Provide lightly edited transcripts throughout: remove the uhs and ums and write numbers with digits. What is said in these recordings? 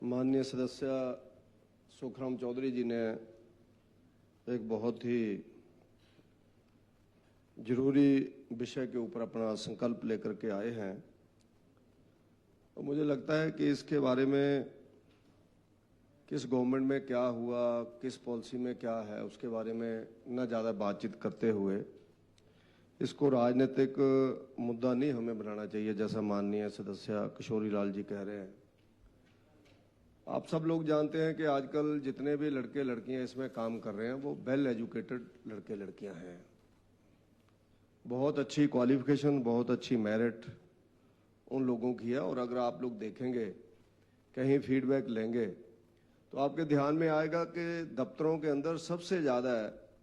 माननीय सदस्य सुखराम चौधरी जी ने एक बहुत ही जरूरी विषय के ऊपर अपना संकल्प लेकर के आए हैं और मुझे लगता है कि इसके बारे में किस गवर्नमेंट में क्या हुआ, किस पॉलिसी में क्या है, उसके बारे में न ज़्यादा बातचीत करते हुए इसको राजनीतिक मुद्दा नहीं हमें बनाना चाहिए, जैसा माननीय सदस्य किशोरी लाल जी कह रहे हैं। आप सब लोग जानते हैं कि आजकल जितने भी लड़के लड़कियां इसमें काम कर रहे हैं वो वेल एजुकेटेड लड़के लड़कियां हैं। बहुत अच्छी क्वालिफिकेशन, बहुत अच्छी मेरिट उन लोगों की है। और अगर आप लोग देखेंगे, कहीं फीडबैक लेंगे तो आपके ध्यान में आएगा कि दफ्तरों के अंदर सबसे ज़्यादा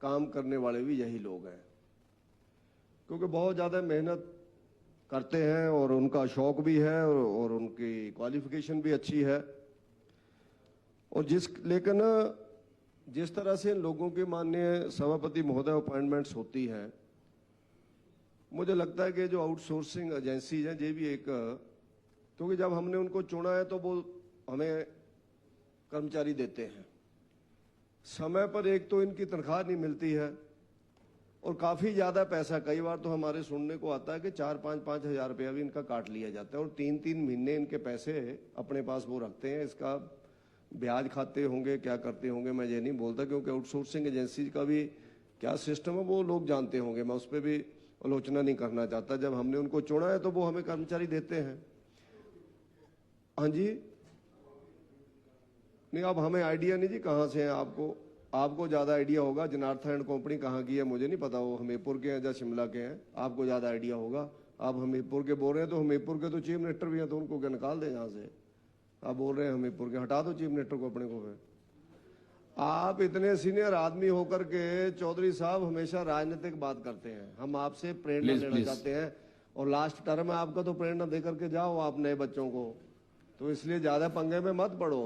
काम करने वाले भी यही लोग हैं, क्योंकि बहुत ज़्यादा मेहनत करते हैं और उनका शौक भी है और उनकी क्वालिफिकेशन भी अच्छी है। और लेकिन जिस तरह से इन लोगों के माननीय सभापति महोदय अपॉइंटमेंट्स होती हैं, मुझे लगता है कि जो आउटसोर्सिंग एजेंसीज हैं ये भी एक, क्योंकि जब हमने उनको चुना है तो वो हमें कर्मचारी देते हैं समय पर, एक तो इनकी तनख्वाह नहीं मिलती है और काफ़ी ज़्यादा पैसा, कई बार तो हमारे सुनने को आता है कि 4-5 हज़ार रुपया भी इनका काट लिया जाता है और 3-3 महीने इनके पैसे अपने पास वो रखते हैं। इसका ब्याज खाते होंगे, क्या करते होंगे, मैं ये नहीं बोलता, क्योंकि आउटसोर्सिंग एजेंसी का भी क्या सिस्टम है वो लोग जानते होंगे, मैं उस पर भी आलोचना नहीं करना चाहता। जब हमने उनको चुना है तो वो हमें कर्मचारी देते हैं। हाँ जी, नहीं, अब हमें आइडिया नहीं जी कहाँ से है, आपको ज़्यादा आइडिया होगा। जनार्था एंड कंपनी कहाँ की है मुझे नहीं पता, वो हमीरपुर के हैं या शिमला के हैं, आपको ज़्यादा आइडिया होगा। आप हमीरपुर के बोल रहे हैं तो हमीरपुर के तो चीफ मिनिस्टर भी हैं, तो उनको क्या निकाल दें यहाँ से। आप बोल रहे हैं हमीरपुर के, हटा दो चीफ मिनिस्टर को अपने को। फिर आप इतने सीनियर आदमी होकर के चौधरी साहब हमेशा राजनीतिक बात करते हैं। हम आपसे प्रेरणा लेना चाहते हैं और लास्ट टर्म है आपका, तो प्रेरणा दे करके जाओ आप नए बच्चों को, तो इसलिए ज्यादा पंगे में मत पड़ो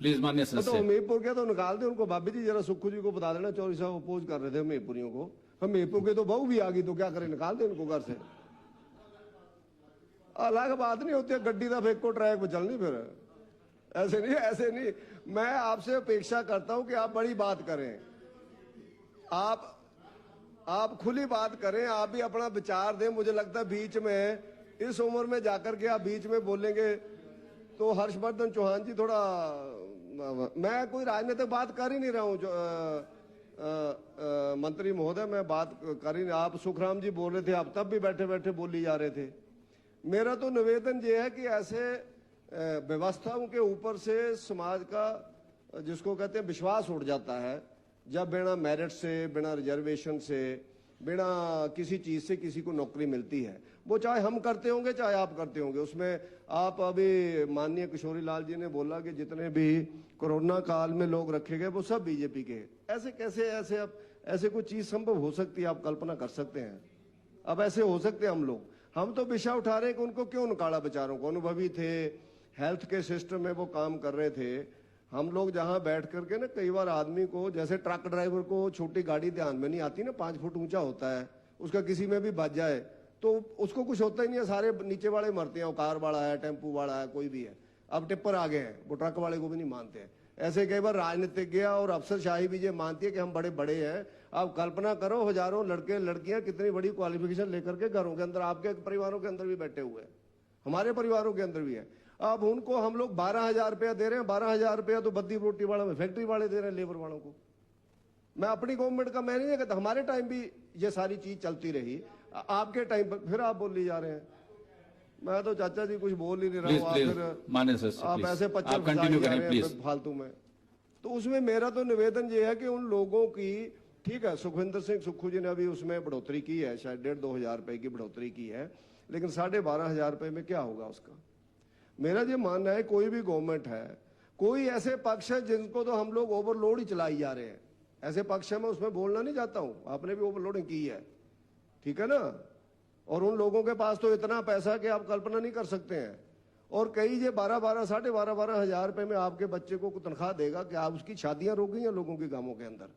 प्लीज। माननीय सदस्य, तो हमीरपुर के तो निकाल दे उनको। भाभी जी जरा सुक्खू जी को बता देना, चौधरी साहब अपोज कर रहे थे हमीरपुरियों को। हमीरपुर के तो बहू भी आ गई तो क्या करें, निकाल दे उनको घर से। अलग बात नहीं होती है, गड्डी का फेंको ट्रैक पर चलनी। फिर ऐसे नहीं। मैं आपसे अपेक्षा करता हूं कि आप बड़ी बात करें, आप खुली बात करें, आप भी अपना विचार दें। मुझे लगता है बीच में, इस उम्र में जाकर के आप बीच में बोलेंगे तो हर्षवर्धन चौहान जी थोड़ा, मैं कोई राजनीतिक बात कर ही नहीं रहा हूं मंत्री महोदय, मैं बात कर ही नहीं। आप सुखराम जी बोल रहे थे, आप तब भी बैठे बैठे बोली जा रहे थे। मेरा तो निवेदन ये है कि ऐसे व्यवस्थाओं के ऊपर से समाज का, जिसको कहते हैं, विश्वास उठ जाता है जब बिना मेरिट से, बिना रिजर्वेशन से, बिना किसी चीज से किसी को नौकरी मिलती है। वो चाहे हम करते होंगे चाहे आप करते होंगे। उसमें आप अभी माननीय किशोरी लाल जी ने बोला कि जितने भी कोरोना काल में लोग रखे गए वो सब बीजेपी के। ऐसे कैसे, ऐसे कोई चीज संभव हो सकती है? आप कल्पना कर सकते हैं? अब ऐसे हो सकते हैं हम तो विषय उठा रहे हैं कि उनको क्यों निकाला बेचारों को। अनुभवी थे, हेल्थ के सिस्टम में वो काम कर रहे थे। हम लोग जहां बैठ करके ना, कई बार आदमी को, जैसे ट्रक ड्राइवर को छोटी गाड़ी ध्यान में नहीं आती ना, 5 फुट ऊंचा होता है, उसका किसी में भी बच जाए तो उसको कुछ होता ही नहीं है, सारे नीचे वाले मरते हैं। कार वाला है, टेम्पू वाला है, कोई भी है। अब टिप्पर आ गए हैं, वो ट्रक वाले को भी नहीं मानते हैं। ऐसे कई बार राजनीतिज्ञ और अफसरशाही भी ये मानती है कि हम बड़े बड़े हैं। आप कल्पना करो, हजारों लड़के लड़कियां कितनी बड़ी क्वालिफिकेशन लेकर के घरों के अंदर, आपके परिवारों के अंदर भी बैठे हुए हैं, हमारे परिवारों के अंदर भी है। अब उनको हम लोग 12,000 रुपया दे रहे हैं। 12,000 रुपया तो बद्दी रोटी वाला में, फैक्ट्री वाले दे रहे हैं लेबर वालों को। मैं अपनी गवर्नमेंट का मैं नहीं कहता, हमारे टाइम भी ये सारी चीज चलती रही, आपके टाइम पर फिर आप बोली जा रहे हैं। मैं तो चाचा जी कुछ बोल ही नहीं रहा हूँ, आप ऐसे पच्चीस फालतू में। तो उसमें मेरा तो निवेदन ये है कि उन लोगों की, ठीक है, सुखविंदर सिंह सुक्खू जी ने अभी उसमें बढ़ोतरी की है, शायद 1,500-2 हज़ार रुपए की बढ़ोतरी की है, लेकिन 12,500 रुपए में क्या होगा उसका? मेरा ये मानना है कोई भी गवर्नमेंट है, कोई ऐसे पक्ष है जिनको तो हम लोग ओवरलोड ही चलाई जा रहे हैं, ऐसे पक्ष है, मैं उसमें बोलना नहीं चाहता हूं, आपने भी ओवरलोडिंग की है, ठीक है ना। और उन लोगों के पास तो इतना पैसा कि आप कल्पना नहीं कर सकते हैं। और कई ये 12-12, 12.5 हज़ार रुपए में आपके बच्चे को तनख्वाह देगा कि आप उसकी शादियां रोक गई हैं लोगों के गांवों के अंदर।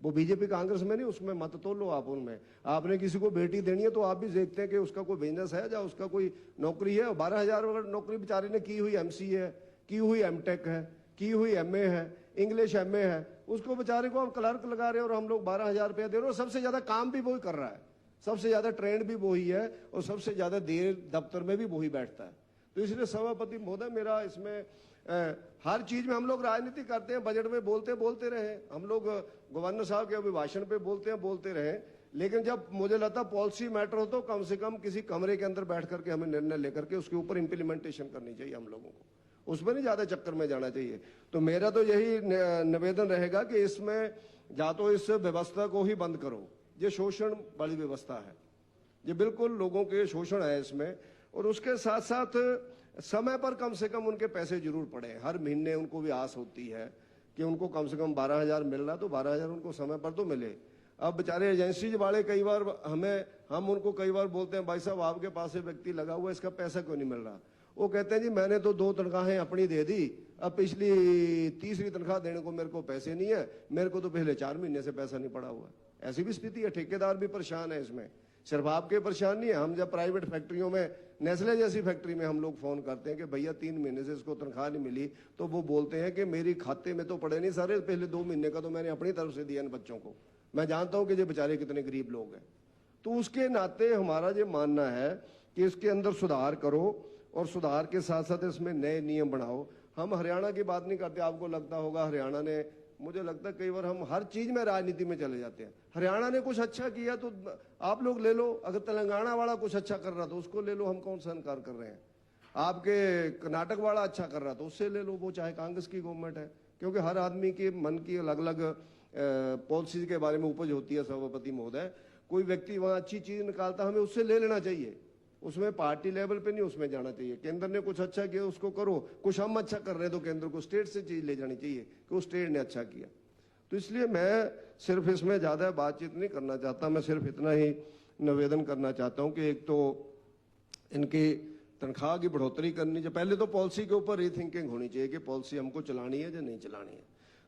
वो बीजेपी कांग्रेस में नहीं, उसमें मत तो लो आप उनमें। आपने किसी को बेटी देनी है तो आप भी देखते हैं कि उसका कोई बिजनेस है या उसका कोई नौकरी है। 12,000 नौकरी बेचारे ने की हुई, एमसी है, की हुई एमटेक है, की हुई एमए है, इंग्लिश एमए है, उसको बेचारे को आप क्लर्क लगा रहे हो और हम लोग 12,000 रुपया दे रहे हो। सबसे ज्यादा काम भी वही कर रहा है, सबसे ज्यादा ट्रेंड भी वही है और सबसे ज्यादा देर दफ्तर में भी वही बैठता है। तो इसलिए सभापति महोदय, मेरा इसमें हर चीज में हम लोग राजनीति करते हैं, बजट में बोलते रहे, हम लोग गवर्नर साहब के अभिभाषण पे बोलते रहे, लेकिन जब मुझे लगता पॉलिसी मैटर हो तो कम से कम किसी कमरे के अंदर बैठ करके हमें निर्णय लेकर के उसके ऊपर इंप्लीमेंटेशन करनी चाहिए हम लोगों को, उसमें नहीं ज्यादा चक्कर में जाना चाहिए। तो मेरा तो यही निवेदन रहेगा कि इसमें या तो इस व्यवस्था को ही बंद करो, ये शोषण वाली व्यवस्था है, ये बिल्कुल लोगों के शोषण है इसमें। और उसके साथ साथ समय पर कम से कम उनके पैसे जरूर पड़े, हर महीने उनको भी आस होती है कि उनको कम से कम 12,000 मिल रहा, तो 12,000 उनको समय पर तो मिले। अब बेचारे एजेंसी वाले कई बार हम उनको कई बार बोलते हैं, भाई साहब आपके पास एक व्यक्ति लगा हुआ है, इसका पैसा क्यों नहीं मिल रहा? वो कहते हैं जी मैंने तो 2 तनख्वाहें अपनी दे दी, अब पिछली तीसरी तनख्वाह देने को मेरे को पैसे नहीं है, मेरे को तो पहले 4 महीने से पैसा नहीं पड़ा हुआ। ऐसी भी स्थिति है, ठेकेदार भी परेशान है इसमें, सिर्फ आपके परेशान नहीं है। हम जब प्राइवेट फैक्ट्रियों में, नेस्ले जैसी फैक्ट्री में हम लोग फोन करते हैं कि भैया 3 महीने से इसको तनख्वाह नहीं मिली, तो वो बोलते हैं कि मेरी खाते में तो पड़े नहीं सारे, पहले 2 महीने का तो मैंने अपनी तरफ से दिया इन बच्चों को। मैं जानता हूं कि ये बेचारे कितने गरीब लोग हैं। तो उसके नाते हमारा ये मानना है कि इसके अंदर सुधार करो और सुधार के साथ साथ इसमें नए नियम बनाओ। हम हरियाणा की बात नहीं करते, आपको लगता होगा हरियाणा ने, मुझे लगता है कई बार हम हर चीज में राजनीति में चले जाते हैं। हरियाणा ने कुछ अच्छा किया तो आप लोग ले लो, अगर तेलंगाना वाला कुछ अच्छा कर रहा तो उसको ले लो, हम कौन सा इनकार कर रहे हैं। आपके कर्नाटक वाला अच्छा कर रहा तो उससे ले लो, वो चाहे कांग्रेस की गवर्नमेंट है, क्योंकि हर आदमी के मन की अलग अलग पॉलिसी के बारे में उपज होती है। सभापति महोदय, कोई व्यक्ति वहां अच्छी चीज निकालता, हमें उससे ले लेना चाहिए, उसमें पार्टी लेवल पे नहीं उसमें जाना चाहिए। केंद्र ने कुछ अच्छा किया उसको करो, कुछ हम अच्छा कर रहे हैं तो केंद्र को स्टेट से चीज ले जानी चाहिए कि उस स्टेट ने अच्छा किया। तो इसलिए मैं सिर्फ इसमें ज्यादा बातचीत नहीं करना चाहता, मैं सिर्फ इतना ही निवेदन करना चाहता हूं कि एक तो इनकी तनख्वाह की बढ़ोतरी करनी चाहिए, पहले तो पॉलिसी के ऊपर रीथिंकिंग होनी चाहिए कि पॉलिसी हमको चलानी है या नहीं चलानी है।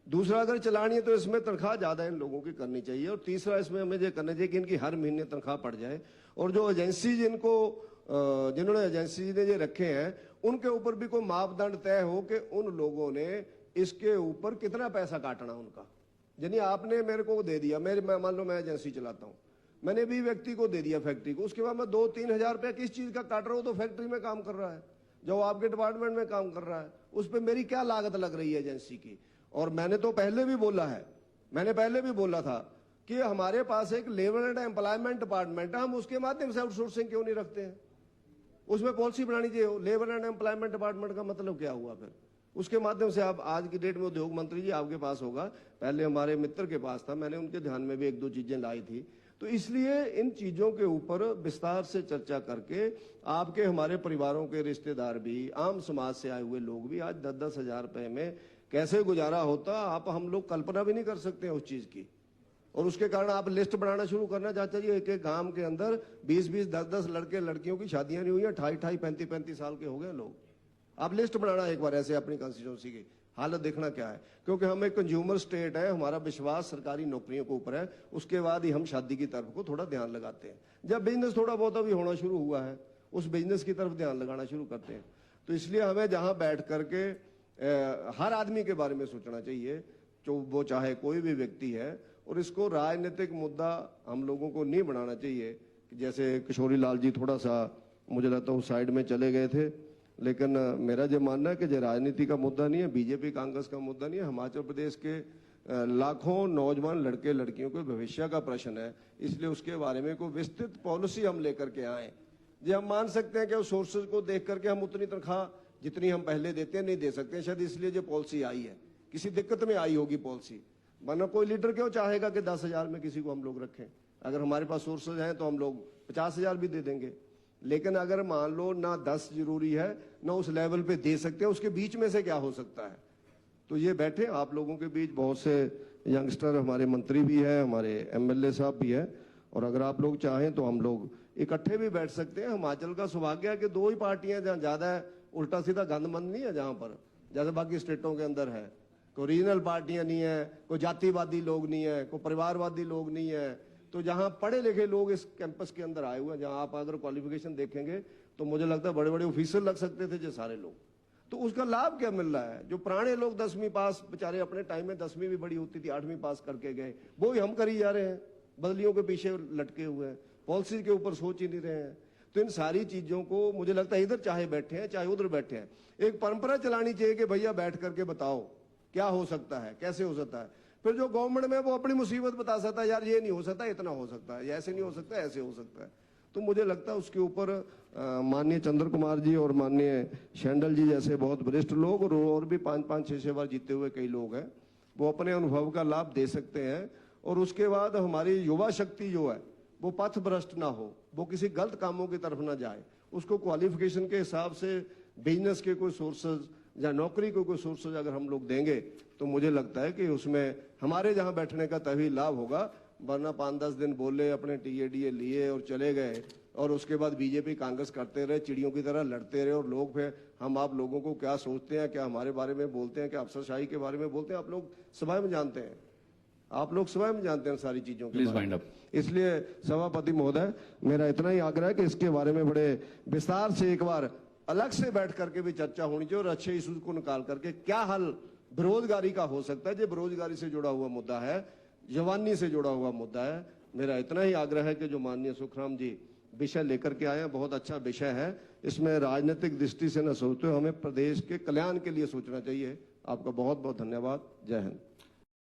दूसरा, अगर चलानी है तो इसमें तनख्वाह ज्यादा इन लोगों की करनी चाहिए। और तीसरा, इसमें हमें ये करना चाहिए कि इनकी हर महीने तनख्वाह पड़ जाए, और जो एजेंसी जिन्होंने एजेंसी ने ये रखे हैं उनके ऊपर भी कोई मापदंड तय हो कि उन लोगों ने इसके ऊपर कितना पैसा काटना उनका। यानी आपने मेरे को दे दिया, मैं मान लो मैं एजेंसी चलाता हूँ, मैंने भी व्यक्ति को दे दिया फैक्ट्री को, उसके बाद मैं 2-3 हजार रुपया किस चीज का काट रहा हूँ? तो फैक्ट्री में काम कर रहा है, जो आपके डिपार्टमेंट में काम कर रहा है, उस पर मेरी क्या लागत लग रही है एजेंसी की। और मैंने तो पहले भी बोला था कि हमारे पास एक लेबर एंड एम्प्लॉयमेंट डिपार्टमेंट है, हम उसके माध्यम से आउटसोर्सिंग क्यों नहीं रखते हैं? उसमें पॉलिसी बनानी चाहिए। लेबर एंड एम्प्लॉयमेंट डिपार्टमेंट का मतलब क्या हुआ फिर? उसके माध्यम से आप आज की डेट में उद्योग मंत्री जी आपके पास होगा, पहले हमारे मित्र के पास था, मैंने उनके ध्यान में भी 1-2 चीजें लाई थी। तो इसलिए इन चीजों के ऊपर विस्तार से चर्चा करके आपके हमारे परिवारों के रिश्तेदार भी, आम समाज से आए हुए लोग भी आज 10-10 हजार रुपए में कैसे गुजारा होता, आप हम लोग कल्पना भी नहीं कर सकते उस चीज की। और उसके कारण आप लिस्ट बनाना शुरू करना चाहते जी, एक गांव के अंदर 20-20, 10-10 लड़के लड़कियों की शादियां नहीं हुई है, 28-28, 35-35 साल के हो गए लोग। आप लिस्ट बनाना एक बार ऐसे अपनी कंस्टिट्यूंसी की हालत देखना क्या है, क्योंकि हम एक कंज्यूमर स्टेट है, हमारा विश्वास सरकारी नौकरियों के ऊपर है, उसके बाद ही हम शादी की तरफ को थोड़ा ध्यान लगाते हैं। जब बिजनेस थोड़ा बहुत अभी होना शुरू हुआ है, उस बिजनेस की तरफ ध्यान लगाना शुरू करते हैं। तो इसलिए हमें जहां बैठ करके हर आदमी के बारे में सोचना चाहिए, जो वो चाहे कोई भी व्यक्ति है, और इसको राजनीतिक मुद्दा हम लोगों को नहीं बनाना चाहिए। जैसे किशोरी लाल जी थोड़ा सा मुझे लगता है साइड में चले गए थे, लेकिन मेरा जो मानना है कि जो राजनीति का मुद्दा नहीं है, बीजेपी कांग्रेस का मुद्दा नहीं है, हिमाचल प्रदेश के लाखों नौजवान लड़के लड़कियों के भविष्य का प्रश्न है। इसलिए उसके बारे में कोई विस्तृत पॉलिसी हम लेकर के आए, जो हम मान सकते हैं कि उस सोर्सेज को देख करके हम उतनी तनख्वाह जितनी हम पहले देते हैं नहीं दे सकते, शायद इसलिए जो पॉलिसी आई है, किसी दिक्कत में आई होगी पॉलिसी, वरना कोई लीडर क्यों चाहेगा कि 10,000 में किसी को हम लोग रखें। अगर हमारे पास सोर्सेज हैं तो हम लोग 50,000 भी दे देंगे, लेकिन अगर मान लो ना 10 जरूरी है ना उस लेवल पे दे सकते हैं, उसके बीच में से क्या हो सकता है? तो ये बैठे आप लोगों के बीच बहुत से यंगस्टर, हमारे मंत्री भी है, हमारे एमएलए साहब भी है, और अगर आप लोग चाहें तो हम लोग इकट्ठे भी बैठ सकते हैं। हिमाचल का सौभाग्य है कि 2 ही पार्टियां जहां ज्यादा उल्टा सीधा गंदमंद नहीं है, जहां पर जैसे बाकी स्टेटों के अंदर है, कोई रीजनल पार्टियां नहीं है, कोई जातिवादी लोग नहीं है, कोई परिवारवादी लोग नहीं है। तो जहां पढ़े लिखे लोग इस कैंपस के अंदर आए हुए हैं, जहां आप अगर क्वालिफिकेशन देखेंगे तो मुझे लगता है बड़े बड़े ऑफिसर लग सकते थे जो सारे लोग। तो उसका लाभ क्या मिल रहा है? जो पुराने लोग 10वीं पास, बेचारे अपने टाइम में 10वीं भी बड़ी होती थी, 8वीं पास करके गए, वो ही हम करी जा रहे हैं, बदलियों के पीछे लटके हुए हैं, पॉलिसी के ऊपर सोच ही नहीं रहे हैं। तो इन सारी चीजों को मुझे लगता है इधर चाहे बैठे हैं चाहे उधर बैठे हैं, एक परंपरा चलानी चाहिए कि भैया बैठ करके बताओ क्या हो सकता है, कैसे हो सकता है। फिर जो गवर्नमेंट में वो अपनी मुसीबत बता सकता है, यार ये नहीं हो सकता, इतना हो सकता है, ऐसे नहीं हो सकता, ऐसे हो सकता है। तो मुझे लगता है उसके ऊपर माननीय चंद्र कुमार जी और माननीय शेंडल जी जैसे बहुत वरिष्ठ लोग और भी 5-5, 6-6 बार जीते हुए कई लोग हैं, वो अपने अनुभव का लाभ दे सकते हैं। और उसके बाद हमारी युवा शक्ति जो है वो पथ भ्रष्ट ना हो, वो किसी गलत कामों की तरफ ना जाए, उसको क्वालिफिकेशन के हिसाब से बिजनेस के कोई सोर्सेज या नौकरी को कोई सोर्सेज अगर हम लोग देंगे तो मुझे लगता है कि उसमें हमारे जहां बैठने का तभी लाभ होगा। वरना 5-10 दिन बोले, अपने टीएडीए लिए और चले गए, और उसके बाद बीजेपी कांग्रेस करते रहे, चिड़ियों की तरह लड़ते रहे, और लोग फिर हम आप लोगों को क्या सोचते हैं, क्या हमारे बारे में बोलते हैं, क्या अफसरशाही के बारे में बोलते हैं, आप लोग सभा में जानते हैं, आप लोग स्वयं जानते हैं सारी चीजों के प्लीज बारे वाइंड में। अप। इसलिए सभापति महोदय, मेरा इतना ही आग्रह है कि इसके बारे में बड़े विस्तार से एक बार अलग से बैठ करके भी चर्चा होनी चाहिए, और अच्छे इशूज को निकाल करके क्या हल बेरोजगारी का हो सकता है, जो बेरोजगारी से जुड़ा हुआ मुद्दा है, जवानी से जुड़ा हुआ मुद्दा है। मेरा इतना ही आग्रह है कि जो माननीय सुखराम जी विषय लेकर के आए हैं, बहुत अच्छा विषय है, इसमें राजनीतिक दृष्टि से न सोचते हुए हमें प्रदेश के कल्याण के लिए सोचना चाहिए। आपका बहुत बहुत धन्यवाद। जय हिंद।